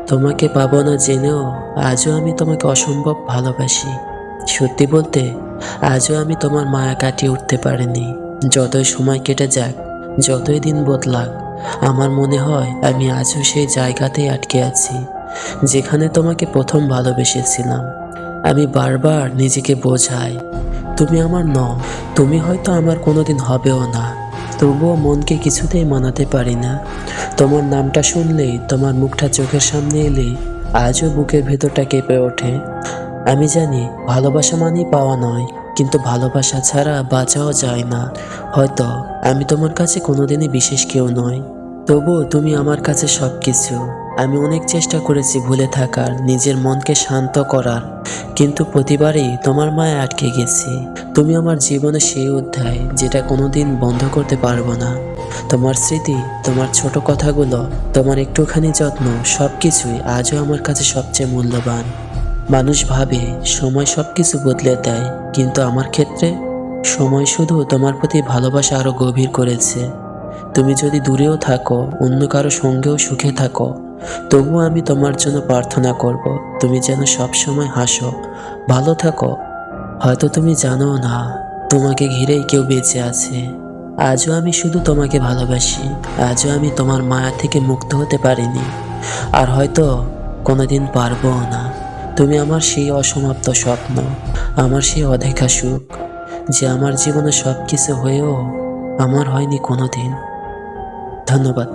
তোমাকে পাবো না জেনেও আজও আমি তোমাকে অসম্ভব ভালোবাসি। সত্যি বলতে, আজও আমি তোমার মায়া কাটিয়ে উঠতে পারিনি। যতই সময় কেটে যাক, যতই দিন বদলাক, আমার মনে হয় আমি আজও সেই জায়গাতেই আটকে আছি, যেখানে তোমাকে প্রথম ভালোবেসেছিলাম। আমি বারবার নিজেকে বোঝাই, তুমি আমার নও, তুমি হয়তো আমার কোনোদিন হবেও না। তবুও মনকে কিছুতেই মানাতে পারি না। তোমার নামটা শুনলেই, তোমার মুখটা চোখের সামনে এলেই আজও বুকের ভেতরটা কেঁপে ওঠে। আমি জানি ভালোবাসা মানেই পাওয়া নয়, কিন্তু ভালোবাসা ছাড়া বাঁচাও যায় না। হয়তো আমি তোমার কাছে কোনোদিনই বিশেষ কেউ নই, তবুও তুমি আমার কাছে সবকিছু। আমি অনেক চেষ্টা করেছি ভুলে থাকার, নিজের মনকে শান্ত করার, কিন্তু প্রতিবারই তোমার মায়া আটকে গেছি। তুমি আমার জীবনে সেই অধ্যায় যেটা কোনোদিন বন্ধ করতে পারবো না। তোমার স্মৃতি, তোমার ছোট কথাগুলো, তোমার একটুখানি যত্ন, সবকিছুই আজও আমার কাছে সবচেয়ে মূল্যবান। মানুষ ভাবে সময় সবকিছু বদলে দেয়, কিন্তু আমার ক্ষেত্রে সময় শুধু তোমার প্রতি ভালোবাসা আরো গভীর করেছে। তুমি যদি দূরেও থাকো, অন্য কারো সঙ্গেও সুখে থাকো, তবুও আমি তোমার জন্য প্রার্থনা করব, তুমি যেন সবসময় হাসো, ভালো থাকো। হয়তো তুমি জানো না, তোমাকে ঘিরেই কেউ বেঁচে আছে। আজও আমি শুধু তোমাকে ভালোবাসি। আজও আমি তোমার মায়া থেকে মুক্ত হতে পারিনি, আর হয়তো কোনোদিন পারবো না। তুমি আমার সেই অসমাপ্ত স্বপ্ন, আমার সেই অদেখা সুখ, যে আমার জীবনে সবকিছু হয়েও আমার হয়নি কোনোদিন। ধন্যবাদ।